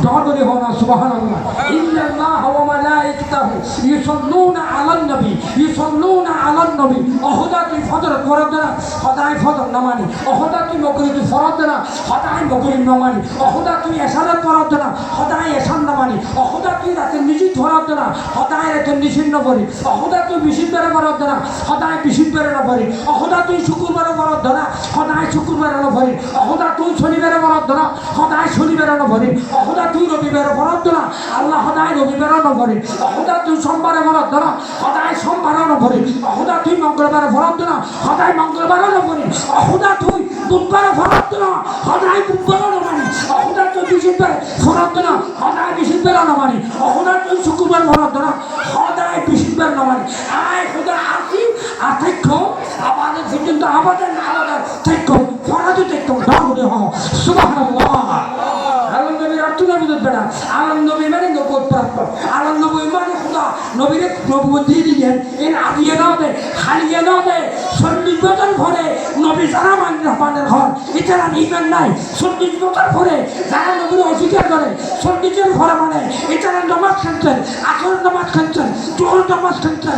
ডগরে হনা সুবহানাল্লাহ ইন্নাল্লাহা ওয়া মালাইকাতাহু ইউসাল্লুনা আলান নবী ইউসাল্লুনা আলান নবী অহদা তুই ফজর ফরজ না সদাই ফজর নামানি অহদা তুই মাগরিব তুই ফরজ না সদাই মাগরিব নামানি অহদা তুই এশারে ফরজ না সদাই এশার নামানি অহদা তুই রাতে নিশি ফরজ না সদাই রাতে নিশি নবরি অহদা তুই বিশুদ্ধরে ফরজ না সদাই বিশুদ্ধরে নবরি অহদা তুই শুক্রবারে ফরজ না সদাই শুক্রবারে নবরি অহদা তুই শনিবারে ফরজ না সদাই শনিবারে নবরি অহদা তুই রবিবারে ফরজ না আল্লাহ সদাই রবিবারে নবরি অহদা তুই সোমবারে ফরজ না সদাই সোমবারে নবরি অহদা তুই মঙ্গলবারে ফরজ না সদাই মঙ্গলবারে নবরি অহদা তুই বুধবারে ফরজ না সদাই বুধবারে নবরি অহদা তুই বৃহস্পতিবারে ফরজ না সদাই বৃহস্পতিবারে নবরি অহদা তুই শুক্রবার ফরজ না সদাই বৃহস্পতিবারে নবরি আয় খোদা আসি আতেক্ষ আমাদের পর্যন্ত আমাদের থেক্ষ ফরজ থেক্ষ ডাবুরে হ সুবহানাল্লাহ আল্লাহ নবীর অর্থ না বুঝতে বেড়া আল্লাহ নবী মানে নবুয়ত প্রাপ্ত আল্লাহ নবী মানে খোদা নবীরে নবুয়ত দিয়ে দিলেন এর আদিয়ে না দে হারিয়ে না দে 40 বছর পরে নবী যারা মানের ঘর এছাড়া ইমান নাই 40 বছর পরে যারা নবীর অস্বীকার করে 40 এর ঘরে মানে এছাড়া নামাজ খেলছেন আসরের নামাজ খেলছেন জোহর নামাজ খেলছেন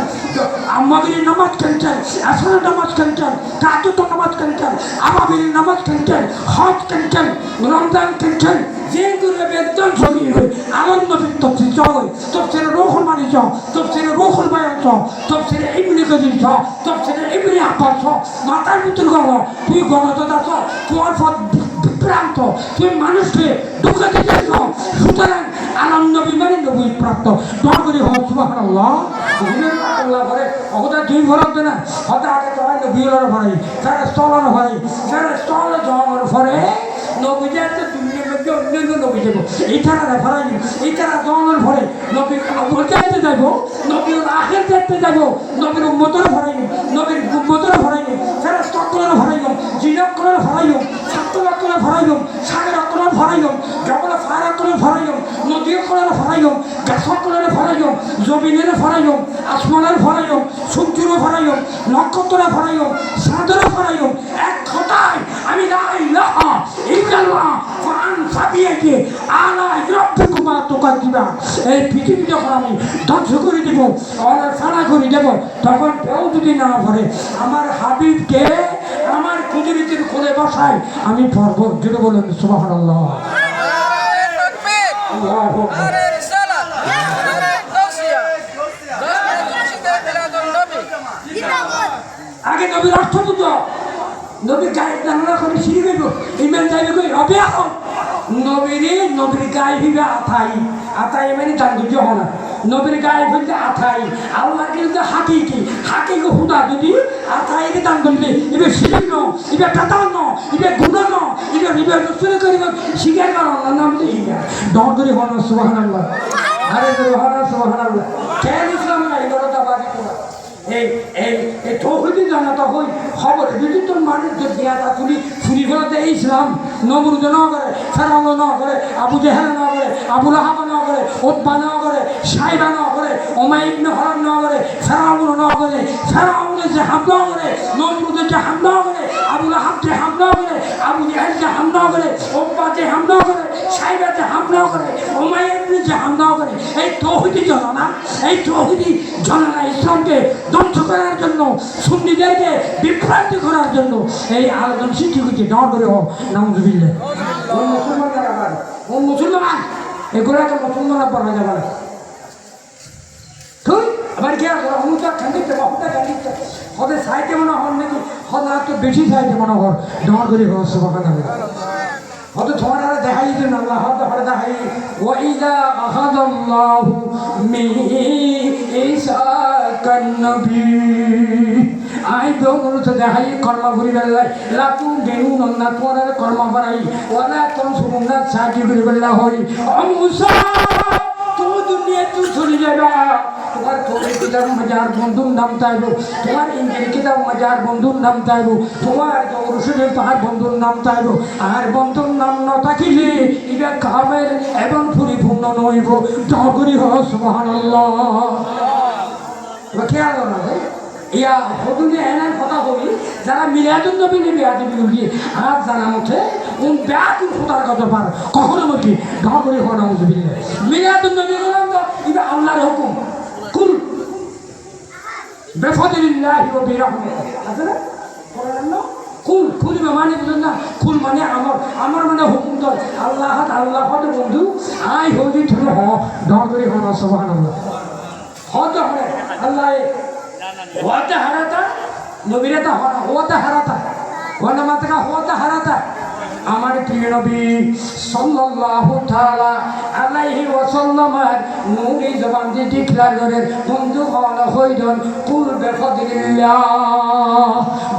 মাগরিবের নামাজ খেলছেন আসরের নামাজ খেলছেন তাহাজ্জুদ নামাজ খেলছেন আবাবির নামাজ খেলছেন হজ খেলছেন রমজান খেলছেন যেগুলো বেদন ছবি হই আনন্দ তফসির জয় তফসির রুহুল মানি জ তফসির রুহুল বায়ান জ তফসির ইবনে কাসির জ তফসির ইবনে আব্বাস মাতার ভিতর গল তুই গণতন্ত্র জ তোমার পথ বিভ্রান্ত তুই মানুষকে দুঃখে দিতে জ সুতরাং আনন্দ বিমানে নবী প্রাপ্ত দোয়া করি হ সুবহানাল্লাহ আল্লাহ করে ওটা দুই ভরত না হতে আগে তোমার নবীর ভরে যারা স্থলন ভরে যারা স্থল জমর ভরে নবী যাতে দুনিয়ার মধ্যে অন্যান্য নবী দেব এইখানে না ভরাই এইখানে জমর ভরে নবী আবুল চাইতে যাব নবীর আখের দেখতে যাব নবীর উম্মতর ভরাই নবীর উম্মতর ভরাই যারা স্থলন ভরাই জিনক করে ভরাই সত্তর করে ভরাই সাগর করে ভরাই জগল ফারা করে ভরাই নদী করে ভরাই গাছ করে ভরাই জমিনের ভরাই আসমানের ভরাই সূর্যের ভরাই নক্ষত্র ভরাই চাঁদের ভরাই এক কথায় আমি লা ইলাহা ইল্লাল্লাহ কোরআন সাবিয়েকে আলা রাব্বিকুমা তুকাজ্জিবা এই পৃথিবী যখন আমি ধ্বংস করে দেব আর সারা করে দেব তখন কেউ যদি না ভরে আমার হাবিবকে আমার কুদরতের কোলে বসায় আমি পর্ব জুড়ে বলেন সুবহানাল্লাহ আল্লাহু আকবার আগে নবীর অর্থ বুঝো নবীর গায়ে জানা করে সিঁড়ি দেব ইমান যাইবে কই হবে এখন নবীর গায়ে হইবে আথাই মানে দান দুর্য হনা নবীর গায়ে হইতে আথাই আল্লাহ কিন্তু হাকিকি হুদা যদি আথাইকে দান করলে এবার শিরিক ন এবার কাতাল ন এবার গুণা ন এবার রসুল করিব শিকার কর আল্লাহ নাম দিয়ে দর করে হনা সুবহানাল্লাহ আরে হনা সুবহানাল্লাহ কেন ইসলাম নাই লড়তা বাজি তোরা এই তৌহিদি জানাতা হই খবর যদি তোর মানুষ যে দেয়াটা ফুরি ফেলাতে ইসলাম নমরুদ না করে ফেরাউন না করে আবু জেহেল না করে আবু লাহাব না করে উতবা না করে সাইবা না করে উমাইয়া ইবনে হারাম না করে ফেরাউন না করে ফেরাউনের যে হামলা করে নমরুদের যে হামলা করে আবু লাহাব যে হামলা করে আবু জেহেল যে হামলা করে উতবা যে হামলা করে সাইবা যে হামলা করে উমাইয়া ইবনে যে হামলা করে এই তৌহিদি জানা ইসলামকে ধ্বংস করার জন্য সুন্নিদেরকে বিভ্রান্তি করার জন্য এই আলোচনা সৃষ্টি করছে ডর করে হোক নাউজুবিল্লাহ মুসলমান এগুলো তো মুসলমানরা পড়া যাবে না তুই আবার কি অনুতা খান্দিতে বহুতা খান্দিতে হতে সাইতে মনে হন নাকি হতে আর তো বেশি সাইতে মনে হর ডর করে হোক সুবহানাল্লাহ হতে তোমার আর দেখাই দিন আল্লাহ হতে হরে দেখাই ওয়াইদা আখাযাল্লাহু মিসাকান নবী আই দৌড়তে দেখাই কর্ম করি বেলাই লাতু বেনু নন্না তোমার কর্ম বাড়াই ওয়ালা কোন সুমনা সাকি করি বেলা হই মুসা তো দুনিয়া তুই চলে যাবা তোমার তোরে কিতাব মজার বন্ধুর নাম চাইবো তোমার ইঞ্জিন কিতাব মজার বন্ধুর নাম চাইবো তোমার রসুলের তাহার বন্ধুর নাম চাইবো আর বন্ধুর নাম ন থাকিলে এটা কামের এবং পরিপূর্ণ নইব জগরি হ সুবহানাল্লাহ খেয়াল না ইয়া হদুনি এনার কথা বলি যারা মিলাদুন নবী নেবে আদিবি গিয়ে আর জানা মতে উন ব্যাকুল খোদার কথা পার কখনো মধ্যে গাঁ করে হওয়া নাউজুবিল্লাহ মিলাদুন নবী বললাম তো এটা আল্লাহর হুকুম কুল বেফাদিল্লাহি ওয়া বিরহমাতিহি আছে না কোরআন না কুল কুল মানে বুঝেন না কুল মানে আমার মানে হুকুম তো আল্লাহ আল্লাহ বন্ধু আই হদি তুমি হ গাঁ করে হওয়া সুবহানাল্লাহ হতে হবে আল্লাহ होता हराता नबीरता होता हराता वरना माता होता हराता हमारे प्रिय नबी सल्लल्लाहु ताला अलैहि वसल्लम नूरी जबान দিয়ে ডিক্লেয়ার করেন বন্ধু হওয়া হইদন কুল বেফাদিল্লাহ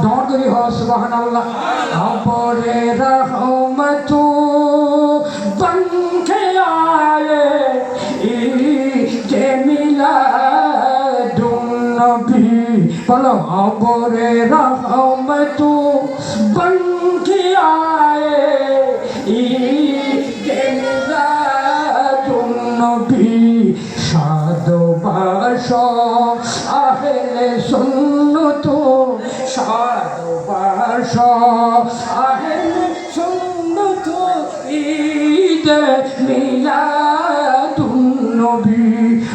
দর করি হ সুবহানাল্লাহ আপরে রহমতু বনকে আয়ে যে মিলা नबी बोलो अबरे रहमतु बन के आए मिलादुन नबी साधुबास आहले सुन्नत साधुबास आहले सुन्नत ईद मिलादुन नबी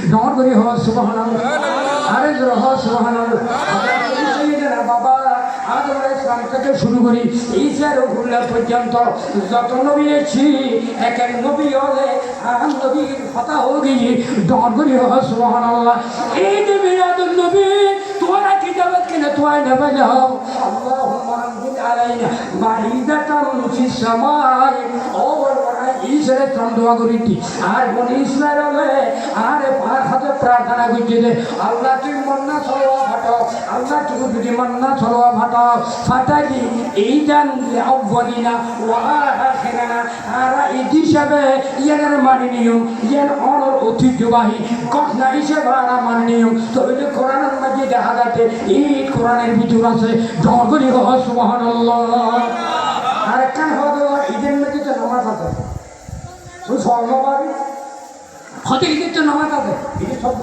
दौड़ करी हो सुबहानाल्लाह আরে রহ সুবহানাল্লাহ বাবা আদম আলাইহিস সালাম থেকে শুরু করি ঈসা রূহুল্লাহ পর্যন্ত যত নবী এসেছি এক এক নবী হলে আম নবীর কথা হয়ে গিয়ে দৌড় করি রহ সুবহানাল্লাহ এই যে মিলাদুন নবী তোরা কিতাবত কেন তোয়াই নেবে যাও আল্লাহুম্মা আনজিল আলাইনা মাইদাতান ফিস সামাই ও ঈশারে ত্রাণ দোয়া করিটি আর বনি ইসরায়েল হলে আরে পাঁচ হাতে প্রার্থনা করছে যে আল্লাহ তুই মন্না ছড়োয়া ফাটাও আল্লাহ তুই যদি মন্না ছড়োয়া ফাটাও ফাটাই এই জান আউ্বালিনা ওয়া আখিরানা আর ঈদ হিসাবে ইয়াদের মানি নিয়ম ইয়ান অনর ঐতিহ্যবাহী ঘটনা হিসেবে আমরা মানি নিয়ম তবে যে কোরআনের মাঝে দেখা যাচ্ছে ঈদ কোরআনের ভিতর আছে জগরি হ সুবহানাল্লাহ আর একটা হলো ঈদের মধ্যে তো নামাজ আছে তুই স্বর্ণবাদী হতে ঈদের তো নামাজ আছে ঈদের সব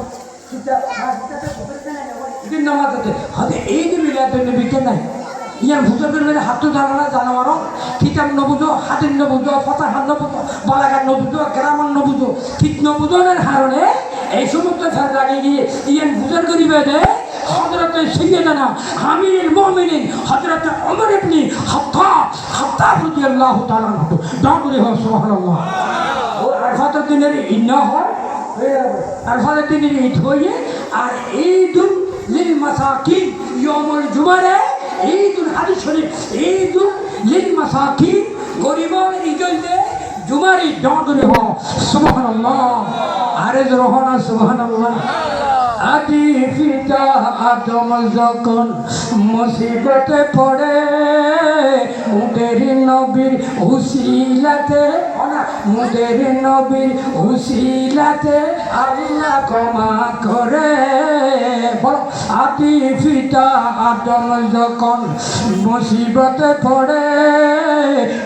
ঈদের নামাজ আছে হতে এই যে মিলাদুন নবীতে নাই ইয়ার ভুজবের মেরে হাত জানা জানোয়ারও কিতাব নবুজো হাতের নবুজো ফতাহার নবুজো বালাগার নবুজো গ্রামার নবুজো ঠিক নবুজনের কারণে এই সমস্ত ফের লাগিয়ে গিয়ে ইয়ান ভুজার করিবে দে হযরত সাইয়্যিদানা আমিরুল মুমিনিন হযরত ওমর ইবনে খাত্তাব রাদিয়াল্লাহু তাআলা আনহু দাঁড়িয়ে হয় সুবহানাল্লাহ ও আরাফাতের দিনের ঈদ না হয় আরাফাতের দিনের ঈদ হয়ে আর ঈদুল লিল মাসাকিন ইয়াউমুল জুমারে ঈদুল হাদিস শরীফ ঈদুল লিল মাসাকিন গরিবের ঈদ হইলে জুমার ঈদ দাঁড়িয়ে হয় সুবহানাল্লাহ আরে রহনা সুবহানাল্লাহ আদি পিতা আদম যখন মুসিবতে পড়ে মুদের নবীর উসিলাতে মুদের নবীর উসিলাতে আল্লাহ ক্ষমা করে বলো আদি পিতা আদম যখন মুসিবতে পড়ে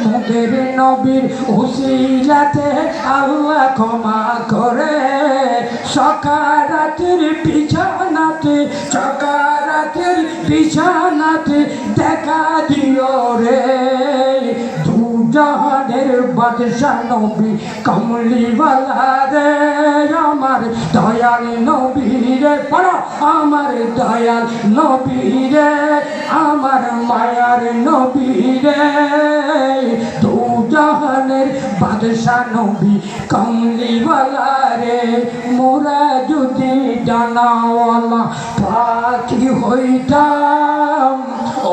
মুদের নবীর উসিলাতে আল্লাহ ক্ষমা করে সকারাতের বিছানাতে সকারাতের বিছানাতে দেখা দিও রে দুজাহানের বাদশাহ নবী কমলিওয়ালা রে আমার দয়াল নবী রে পড়ো আমার দয়াল নবী রে আমার মায়ার নবী রে দুজাহানের বাদশাহ নবী কমলিওয়ালা রে মোরা যদি জানাওয়ালা পাখি হইতাম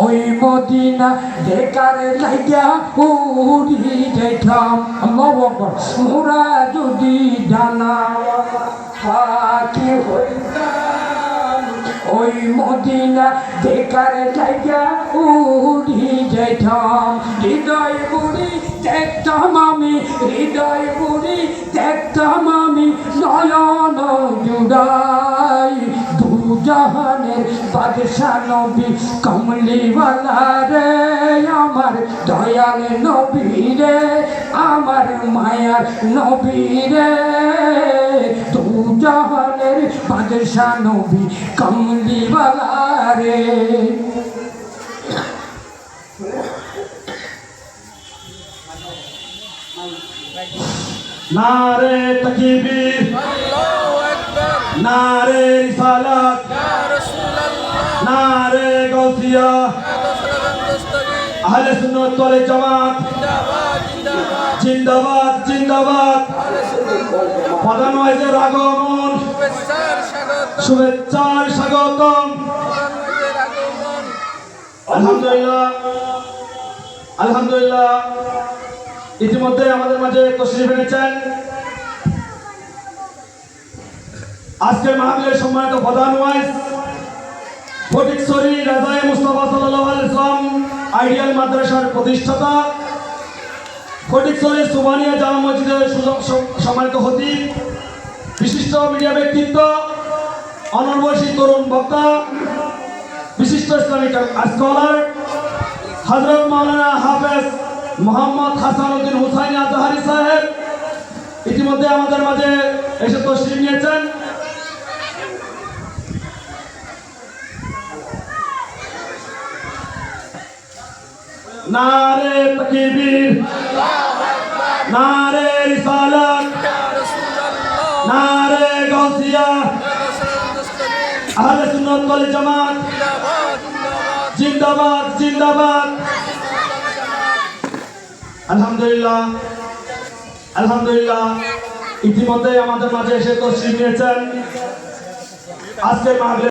ওই মদিনা দেখার লাগিয়া উড়ি যেতাম আল্লাহু আকবার মোরা যদি জানাওয়ালা পাখি হইতাম ওই মদিনা দেখার লাগিয়া উড়ি যেতাম হৃদয় বুড়ি দেখতাম আমি হৃদয় বুড়ি দেখতাম আমি নয়ন জুড়াই দুজাহানের বাদশাহ নবী কমলিওয়ালা রে আমার দয়াল নবী রে আমার মায়ার নবী রে দু জাহানের বাদশাহ নবী কমলিওয়ালা রে। নারে তাকবীর, আল্লাহু আকবার, নারে রিসালাত, ইয়া রাসূলুল্লাহ, নারে গাউসিয়া, ইয়া রাসূলুল্লাহ দস্তগীর, আহলে সুন্নাত ওয়াল জামাত জিন্দাবাদ জিন্দাবাদ, জিন্দাবাদ জিন্দাবাদ। প্রধান ওয়াইজের আগমন, শুভেচ্ছার স্বাগত, শুভেচ্ছার স্বাগতম। প্রধানমন্ত্রীর আগমন, আলহামদুলিল্লাহ আলহামদুলিল্লাহ। ইতিমধ্যে আমাদের মাঝে তশরিফ এনেছেন আজকের মাহফিলের সম্মানিত প্রধান ওয়াইজ ফটিকছড়ি রাজায়ে মুস্তাফা সাল্লাল্লাহু আলাইহি ওয়াসাল্লাম আইডিয়াল মাদ্রাসার প্রতিষ্ঠাতা, ফটিকছড়ি সুবহানিয়া জামা মসজিদের সম্মানিত খতিব, বিশিষ্ট মিডিয়া ব্যক্তিত্ব, অনর্বশী তরুণ বক্তা, বিশিষ্ট ইসলামিক স্কলার হযরত মাওলানা হাফেজ মোহাম্মদ হাসানুদ্দিন হুসাইন আজহারি সাহেব ইতিমধ্যে আমাদের মাঝে এসে তশরিফ নিয়েছেন। নারে তাকবীর, নারে রিসালাত, ইয়া রাসূলুল্লাহ, নারে গাউসিয়া, ইয়া রাসূলুল্লাহ দস্তগীর, আহলে সুন্নাত ওয়াল জামাত জিন্দাবাদ জিন্দাবাদ, জিন্দাবাদ জিন্দাবাদ। আলহামদুলিল্লাহ আলহামদুলিল্লাহ। ইতিমধ্যে আমাদের মাঝে এসে তশরিফ নিয়েছেন আজকের মাহফিলে